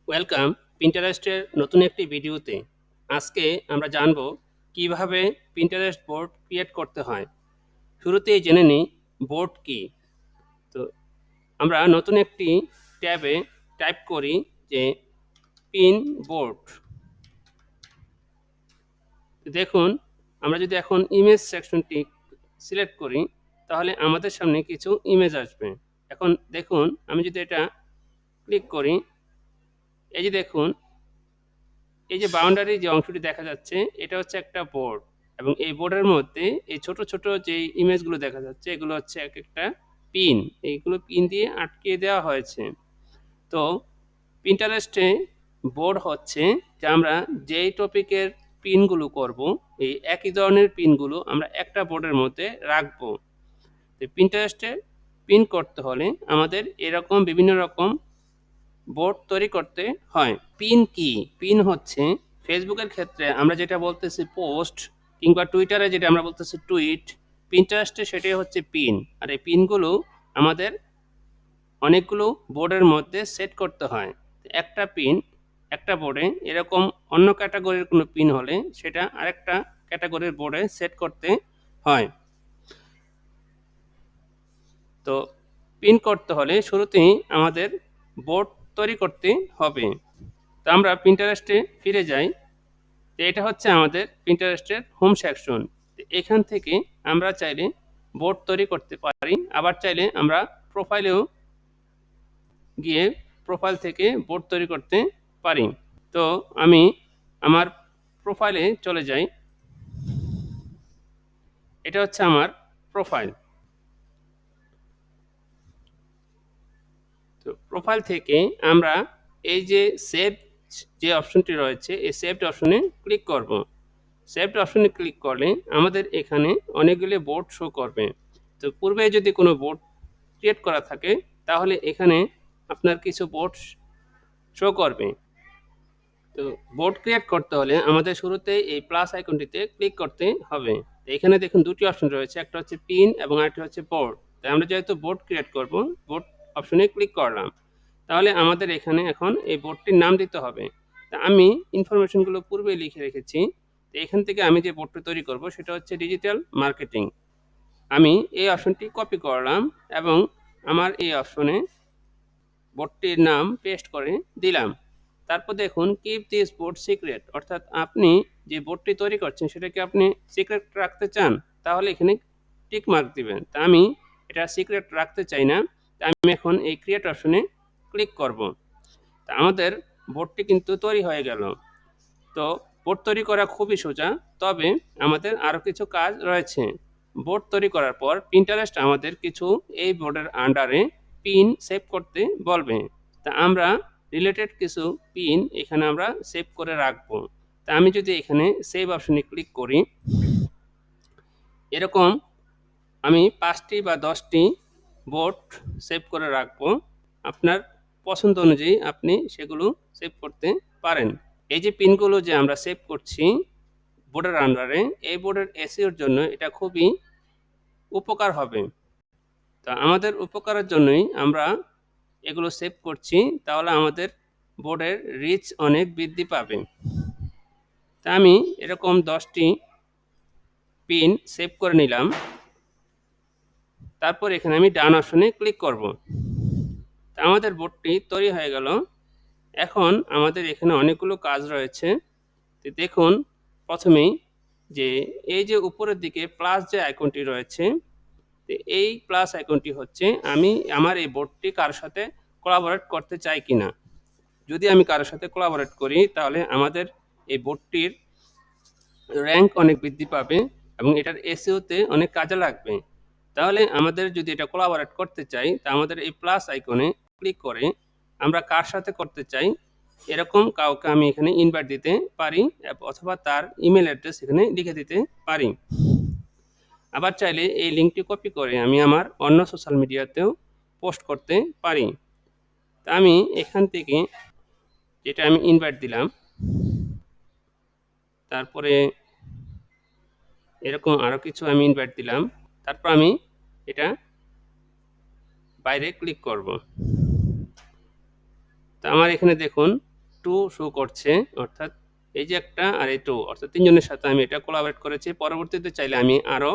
Welcome পিন্টারেস্টের নতুন একটি ভিডিওতে। আজকে আমরা জানব কিভাবে পিন্টারেস্ট বোর্ড ক্রিয়েট করতে হয়। শুরুতেই জেনে নিই বোর্ড কি। তো আমরা নতুন একটি ট্যাবে টাইপ করি যে পিন বোর্ড। দেখুন, আমরা যদি এখন ইমেজ সেকশনটি সিলেক্ট করি তাহলে আমাদের সামনে কিছু ইমেজ আসবে। এখন দেখুন, আমি যদি এটা ক্লিক করি, এই যে দেখুন, এই যে বাউন্ডারি যে অংশটি দেখা যাচ্ছে এটা হচ্ছে একটা বোর্ড, এবং এই বোর্ডের মধ্যে এই ছোট ছোট যে ইমেজগুলো দেখা যাচ্ছে এগুলো হচ্ছে এক একটা পিন। এইগুলো পিন দিয়ে আটকে দেওয়া হয়েছে। তো পিন্টারেস্টে বোর্ড হচ্ছে যে আমরা যেই টপিকের পিনগুলো করব এই একই ধরনের পিনগুলো আমরা একটা বোর্ডের মধ্যে রাখবো। তো পিন্টারেস্টে পিন করতে হলে আমাদের এরকম বিভিন্ন রকম বোর্ড তৈরি করতে হয়। পিন কি? পিন হচ্ছে ফেসবুকের ক্ষেত্রে আমরা যেটা বলতেছি পোস্ট, কিংবা টুইটারে যেটা আমরা বলতেছি টুইট, পিন্টারেস্টে সেটাই হচ্ছে পিন। আর এই পিনগুলো আমাদের অনেকগুলো বোর্ডের মধ্যে সেট করতে হয়। একটা পিন একটা বোর্ডে এরকম অন্য ক্যাটাগরির কোনো পিন হলে সেটা আরেকটা ক্যাটাগরির বোর্ডে সেট করতে হয়। তো পিন করতে হলে শুরুতেই আমাদের বোর্ড তৈরি করতে হবে। তো আমরা পিন্টারেস্টে ফিরে যাই। তো এটা হচ্ছে আমাদের পিন্টারেস্টের হোম সেকশন। এখান থেকে আমরা চাইলে বোর্ড তৈরি করতে পারি, আবার চাইলে আমরা প্রোফাইলেও গিয়ে প্রোফাইল থেকে বোর্ড তৈরি করতে পারি। তো আমি আমার প্রোফাইলে চলে যাই। এটা হচ্ছে আমার প্রোফাইল। তো প্রোফাইল থেকে আমরা এই যে সেভ যে অপশনটি রয়েছে এই সেভড অপশনে ক্লিক করব। সেভড অপশনে ক্লিক করলে আমাদের এখানে অনেকগুলো বোর্ড শো করবে। তো পূর্বে যদি কোনো বোর্ড ক্রিয়েট করা থাকে তাহলে এখানে আপনার কিছু বোর্ড শো করবে। তো বোর্ড ক্রিয়েট করতে হলে আমাদের শুরুতেই এই প্লাস আইকনটিতে ক্লিক করতে হবে। তো এখানে দেখুন দুটি অপশন রয়েছে, একটা হচ্ছে পিন এবং আরেকটা হচ্ছে বোর্ড। তাই আমরা যেহেতু বোর্ড ক্রিয়েট করব, বোর্ড অপশনে ক্লিক করলাম। তাহলে আমাদের এখানে এখন এই বোর্ডটির নাম দিতে হবে। তা আমি ইনফরমেশনগুলো পূর্বেই লিখে রেখেছি। তো এখান থেকে আমি যে বোর্ডটি তৈরি করব সেটা হচ্ছে ডিজিটাল মার্কেটিং। আমি এই অপশনটি কপি করলাম এবং আমার এই অপশনে বোর্ডটির নাম পেস্ট করে দিলাম। তারপর দেখুন কিপ দিস বোর্ড সিক্রেট, অর্থাৎ আপনি যে বোর্ডটি তৈরি করছেন সেটাকে আপনি সিক্রেট রাখতে চান তাহলে এখানে টিক মার্ক দিবেন। তা আমি এটা সিক্রেট রাখতে চাই না, তা আমি এখন এই ক্রিয়েট অপশনে ক্লিক করব। তা আমাদের বোর্ডটি কিন্তু তৈরি হয়ে গেল। তো বোর্ড তৈরি করা খুবই সোজা, তবে আমাদের আরও কিছু কাজ রয়েছে। বোর্ড তৈরি করার পর পিন্টারেস্ট আমাদের কিছু এই বোর্ডের আন্ডারে পিন সেভ করতে বলবে। তা আমরা রিলেটেড কিছু পিন এখানে আমরা সেভ করে রাখবো। তা আমি যদি এখানে সেভ অপশনে ক্লিক করি, এরকম আমি 5টি বা 10টি বোর্ড সেভ করে রাখবো। আপনার পছন্দ অনুযায়ী আপনি সেগুলো সেভ করতে পারেন। এই যে পিনগুলো যে আমরা সেভ করছি বোর্ডের আন্ডারে, এই বোর্ডের এসইওর জন্য এটা খুবই উপকার হবে। তা আমাদের উপকারের জন্যই আমরা এগুলো সেভ করছি, তাহলে আমাদের বোর্ডের রিচ অনেক বৃদ্ধি পাবে। তা আমি এরকম 10টি পিন সেভ করে নিলাম। তারপর এখানে আমি ডান অপশনে ক্লিক করব। তা আমাদের বোর্ডটি তৈরি হয়ে গেল। এখন আমাদের এখানে অনেকগুলো কাজ রয়েছে। তো দেখুন, প্রথমেই যে এই যে উপরের দিকে প্লাস যে আইকনটি রয়েছে, তো এই প্লাস আইকনটি হচ্ছে আমি আমার এই বোর্ডটি কারোর সাথে কোলাবোরেট করতে চাই কিনা। যদি আমি কারোর সাথে কোলাবোরেট করি তাহলে আমাদের এই বোর্ডটির র্যাঙ্ক অনেক বৃদ্ধি পাবে এবং এটার এসইওতে অনেক কাজে লাগবে। তাহলে আমাদের যদি এটা কোলাবোরেট করতে চাই তা আমাদের এই প্লাস আইকনে ক্লিক করে আমরা কার সাথে করতে চাই এরকম কাউকে আমি এখানে ইনভাইট দিতে পারি, অথবা তার ইমেল অ্যাড্রেস এখানে লিখে দিতে পারি। আবার চাইলে এই লিঙ্কটি কপি করে আমি আমার অন্য সোশ্যাল মিডিয়াতেও পোস্ট করতে পারি। তা আমি এখান থেকে যেটা আমি ইনভাইট দিলাম, তারপরে এরকম আরও কিছু আমি ইনভাইট দিলাম, তারপর আমি এটা বাইরে ক্লিক করব। তো আমার এখানে দেখুন 2 শো করছে, অর্থাৎ এই যে একটা আর এই 2, অর্থাৎ 3 জনের সাথে আমি এটা কোলাবরেট করেছি। পরবর্তীতে চাইলে আমি আরও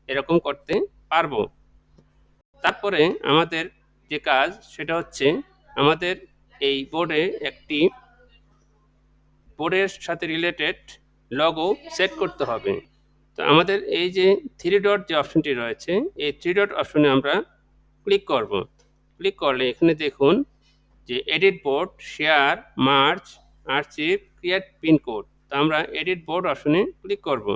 এরকম করতে পারবো। তারপরে আমাদের যে কাজ সেটা হচ্ছে আমাদের এই বোর্ডের সাথে রিলেটেড লগো সেট করতে হবে। তো আমাদের এই যে 3 ডট যে অপশনটি রয়েছে, এই 3 ডট অপশনে আমরা ক্লিক করব। ক্লিক করলে এখানে দেখুন যে edit board, share, merge, archive, create pin code. তো আমরা এডিট বোর্ড অপশনে ক্লিক করব।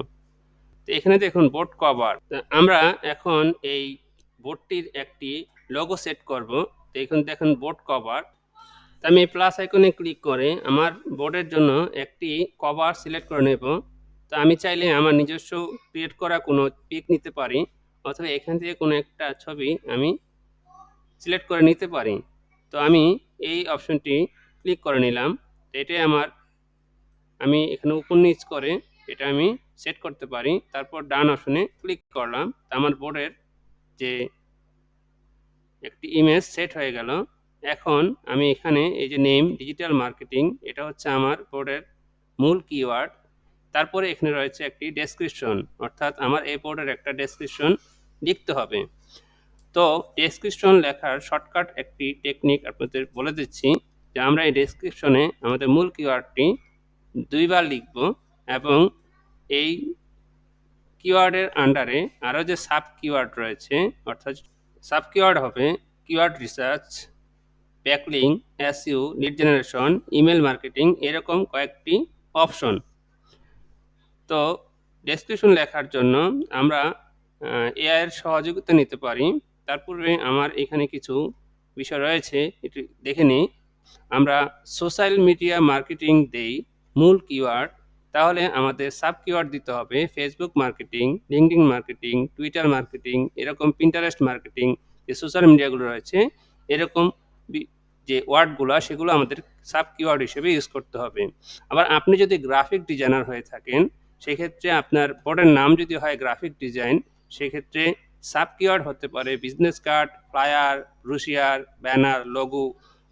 তো এখানে দেখুন বোর্ড কভার। আমরা এখন এই বোর্ডটির একটি লোগো সেট করব। তো এখানে দেখুন বোর্ড কভার। তো আমি প্লাস আইকনে ক্লিক করে আমার বোর্ডের জন্য একটি কভার সিলেক্ট করে নেব। তো আমি চাইলে আমার নিজস্ব ক্রিয়েট করা কোনো পিক নিতে পারি, অথবা এখান থেকে কোনো একটা ছবি আমি সিলেক্ট করে নিতে পারি। তো আমি এই অপশনটি ক্লিক করে নিলাম। তো এটাই আমি এখানে উপর নিচ করে এটা আমি সেট করতে পারি। তারপর ডান অপশনে ক্লিক করলাম। তো আমার বোর্ডের যে একটি ইমেজ সেট হয়ে গেল। এখন আমি এখানে এই যে নেম ডিজিটাল মার্কেটিং, এটা হচ্ছে আমার বোর্ডের মূল কিওয়ার্ড। তারপরে এখানে রয়েছে একটি ডেসক্রিপশন, অর্থাৎ আমার এই বোর্ডের একটা ডেসক্রিপশন লিখতে হবে। তো ডেসক্রিপশন লেখার শর্টকাট একটি টেকনিক আপনাদের বলে দিচ্ছি, যে আমরা এই ডেসক্রিপশনে আমাদের মূল কিওয়ার্ডটি 2 বার লিখব, এবং এই কিওয়ার্ডের আন্ডারে আরও যে সাব কিওয়ার্ড রয়েছে, অর্থাৎ সাব কিওয়ার্ড হবে keyword research, backlink, SEO, lead generation, email marketing, এরকম কয়েকটি অপশন। তো ডেসক্রিপশন লেখার জন্য আমরা এআই এর সহযোগিতা নিতে পারি। তার পূর্বে আমার এখানে কিছু বিষয় রয়েছে, এটি দেখে নিই। আমরা সোশ্যাল মিডিয়া মার্কেটিং দেই মূল কিওয়ার্ড, তাহলে আমাদের সাব কিওয়ার্ড দিতে হবে Facebook marketing, LinkedIn marketing, Twitter marketing, এরকম পিন্টারেস্ট মার্কেটিং, যে সোশ্যাল মিডিয়াগুলো রয়েছে, এরকম যে ওয়ার্ডগুলো সেগুলো আমাদের সাব কিওয়ার্ড হিসেবে ইউজ করতে হবে। আবার আপনি যদি গ্রাফিক ডিজাইনার হয়ে থাকেন, সেক্ষেত্রে আপনার বোর্ডের নাম যদি হয় গ্রাফিক ডিজাইন, সেক্ষেত্রে সাব কিওয়ার্ড হতে পারে business card, flyer, brochure, banner, logo,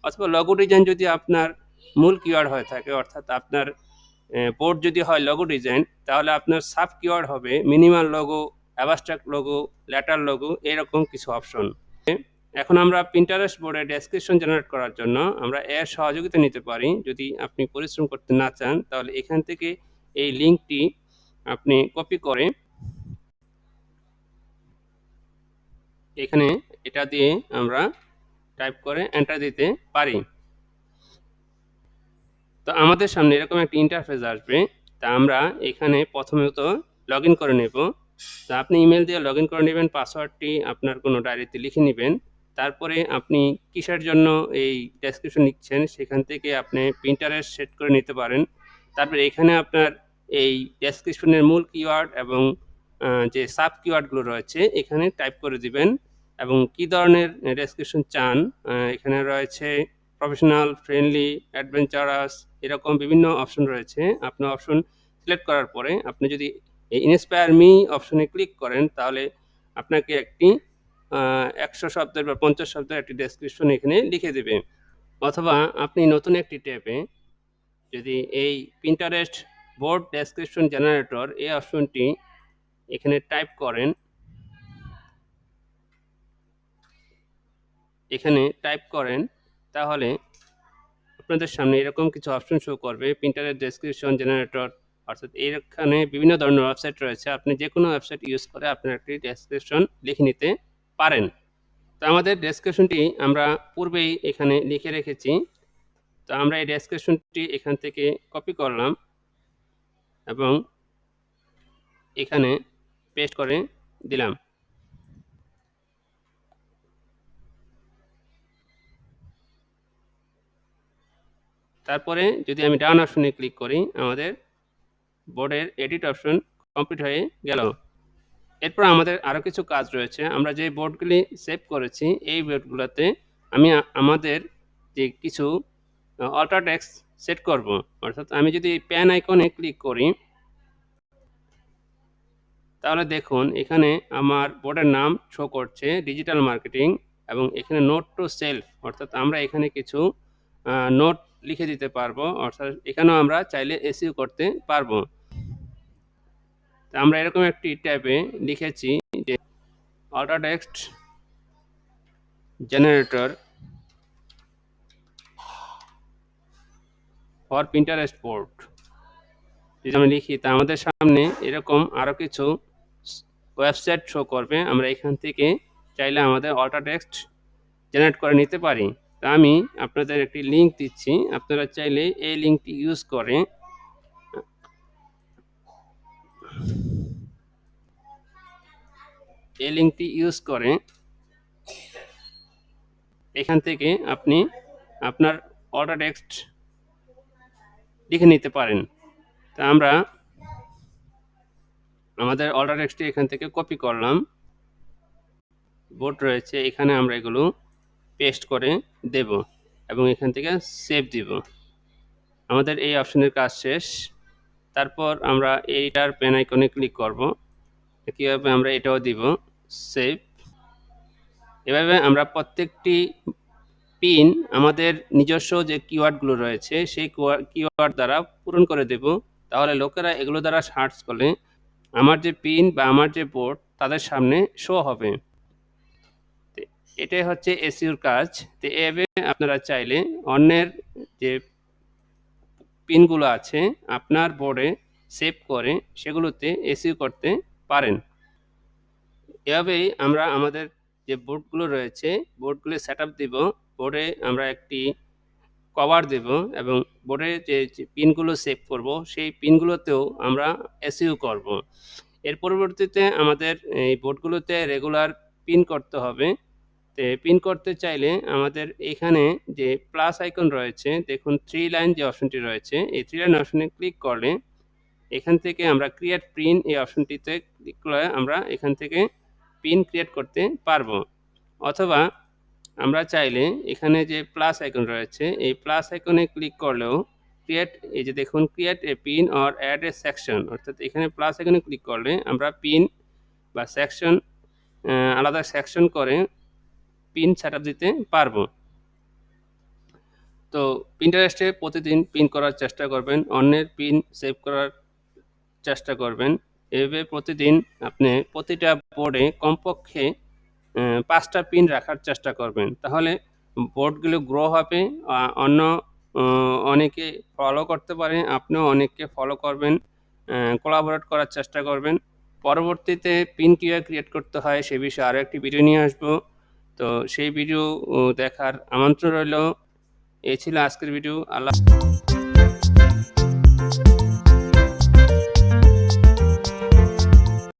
অথবা লোগো ডিজাইন যদি আপনার মূল কিওয়ার্ড হয়ে থাকে, অর্থাৎ আপনার বোর্ড যদি হয় লোগো ডিজাইন, তাহলে আপনার সাব কিওয়ার্ড হবে minimal logo, abstract logo, letter logo, এরকম কিছু অপশন। এখন আমরা পিন্টারেস্ট বোর্ডে ডেসক্রিপশন জেনারেট করার জন্য আমরা এর সহযোগিতা নিতে পারি। যদি আপনি পরিশ্রম করতে না চান, তাহলে এখান থেকে এই লিঙ্কটি আপনি কপি করে এখানে এটা দিয়ে আমরা টাইপ করে এন্টার দিতে পারি। তো আমাদের সামনে এরকম একটা ইন্টারফেস আসবে। তা আমরা এখানে প্রথমত লগ ইন করে নেব। তা আপনি ইমেল দিয়ে লগ ইন করে নেবেন, পাসওয়ার্ডটি আপনার কোনো ডায়েরিতে লিখে নেবেন। তারপরে আপনি কিসের জন্য এই ডেসক্রিপশন লিখছেন, সেখান থেকে আপনি পিন্টারেস্ট সেট করে নিতে পারেন। তারপরে এখানে আপনার এই ডেসক্রিপশনের মূল কিওয়ার্ড এবং যে সাব কিওয়ার্ডগুলো রয়েছে এখানে টাইপ করে দিবেন, এবং কী ধরনের ডেসক্রিপশন চান। এখানে রয়েছে প্রফেশনাল, ফ্রেন্ডলি, অ্যাডভেঞ্চারাস, এরকম বিভিন্ন অপশন রয়েছে। আপনি অপশন সিলেক্ট করার পরে আপনি যদি এই ইন্সপায়ার মি অপশনে ক্লিক করেন, তাহলে আপনাকে একটি 100 শব্দের বা 50 শব্দের একটি ডেসক্রিপশন এখানে লিখে দেবে। অথবা আপনি নতুন একটি ট্যাবে যদি এই পিন্টারেস্ট বোর্ড ডেসক্রিপশন জেনারেটর এই অপশনটি এখানে টাইপ করেন, তাহলে আপনাদের সামনে এরকম কিছু অপশন শো করবে, পিন্টারেস্ট ডেসক্রিপশন জেনারেটর। অর্থাৎ এখানে বিভিন্ন ধরনের ওয়েবসাইট রয়েছে, আপনি যে কোনো ওয়েবসাইট ইউজ করে আপনার একটি ডেসক্রিপশন লিখে নিতে পারেন। তো আমাদের ডেসক্রিপশনটি আমরা পূর্বেই এখানে লিখে রেখেছি। তো আমরা এই ডেসক্রিপশনটি এখান থেকে কপি করলাম এবং এখানে পেস্ট করে দিলাম। তারপরে যদি আমি ডান অপশনে ক্লিক করি, আমাদের বোর্ডের এডিট অপশন কমপ্লিট হয়ে গেল। এরপর আমাদের আরও কিছু কাজ রয়েছে। আমরা যে বোর্ডগুলি সেভ করেছি, এই বোর্ডগুলোতে আমি আমাদের যে কিছু অল্টার টেক্সট সেট করব। অর্থাৎ আমি যদি প্যান আইকনে ক্লিক করি, তাহলে দেখুন এখানে আমার বোর্ডের নাম শো করছে ডিজিটাল মার্কেটিং, এবং এখানে নোট টু সেলফ, অর্থাৎ আমরা এখানে কিছু নোট লিখে দিতে পারবো, অর্থাৎ এখানেও আমরা চাইলে এসইও করতে পারবো। তো আমরা এরকম একটি ট্যাবে লিখেছি যে alt text generator for Pinterest board. যদি আমরা লিখি তা আমাদের সামনে এরকম আরও কিছু ওয়েবসাইট শো করবে। আমরা এখান থেকে চাইলে আমাদের অল্টার টেক্সট জেনারেট করে নিতে পারি। তা আমি আপনাদের একটি লিঙ্ক দিচ্ছি, আপনারা চাইলে এই লিঙ্কটি ইউজ করে এখান থেকে আপনি আপনার অল্টার টেক্সট লিখে নিতে পারেন। তা আমরা আমাদের অল্টার টেক্সটটি এখান থেকে কপি করলাম, বোর্ড রয়েছে এখানে আমরা এগুলো পেস্ট করে দেব এবং এখান থেকে সেভ দিব। আমাদের এই অপশনের কাজ শেষ। তারপর আমরা এইটার পেন আইকনে ক্লিক করব, কীভাবে আমরা এটাও দিব সেভ। এভাবে আমরা প্রত্যেকটি পিন আমাদের নিজস্ব যে কিওয়ার্ডগুলো রয়েছে সেই কিওয়ার্ড দ্বারা পূরণ করে দেব। তাহলে লোকেরা এগুলো দ্বারা সার্চ করলে আমার যে পিন বা আমার যে বোর্ড তাদের সামনে শো হবে। এটাই হচ্ছে এসইওর কাজ। তো এভাবে আপনারা চাইলে অন্যের যে পিনগুলো আছে আপনার বোর্ডে সেভ করে সেগুলোতে এসইও করতে পারেন। এভাবেই আমরা আমাদের যে বোর্ডগুলো রয়েছে বোর্ডগুলো সেট আপ দিব, বোর্ডে আমরা একটি কভার দেব এবং বোর্ডে যে পিনগুলো সেভ করব সেই পিনগুলোতেও আমরা এসইও করব। এর পরবর্তীতে আমাদের এই বোর্ডগুলোতে রেগুলার পিন করতে হবে। পিন করতে চাইলে আমাদের এখানে যে প্লাস আইকন রয়েছে, দেখুন 3 লাইন যে অপশনটি রয়েছে এই 3 লাইন অপশনে ক্লিক করলে এখান থেকে আমরা ক্রিয়েট পিন এই অপশনটিতে ক্লিক করে আমরা এখান থেকে পিন ক্রিয়েট করতে পারবো। অথবা আমরা চাইলে এখানে যে প্লাস আইকন রয়েছে এই প্লাস আইকনে ক্লিক করলেও এই যে দেখুন create a pin or add a section, অর্থাৎ এখানে প্লাস আইকনে ক্লিক করলে আমরা পিন বা সেকশন আলাদা সেকশন করে পিন সেট দিতে পারবো। তো পিন্টারেস্টে প্রতিদিন পিন করার চেষ্টা করবেন, অন্যের পিন সেভ করার চেষ্টা করবেন। এভাবে প্রতিদিন আপনি প্রতিটা বোর্ডে কমপক্ষে 5টা পিন রাখার চেষ্টা করবেন, তাহলে বোর্ডগুলো গ্রো হবে। অন্য অনেকে ফলো করতে পারে, আপনিও অনেককে ফলো করবেন, কোলাবোরেট করার চেষ্টা করবেন। পরবর্তীতে পিন কীভাবে ক্রিয়েট করতে হয় সে বিষয়ে আরও একটি ভিডিও নিয়ে আসবো। তো সেই ভিডিও দেখার আমন্ত্রণ রইল। এই ছিল আজকের ভিডিও। আল্লাহ।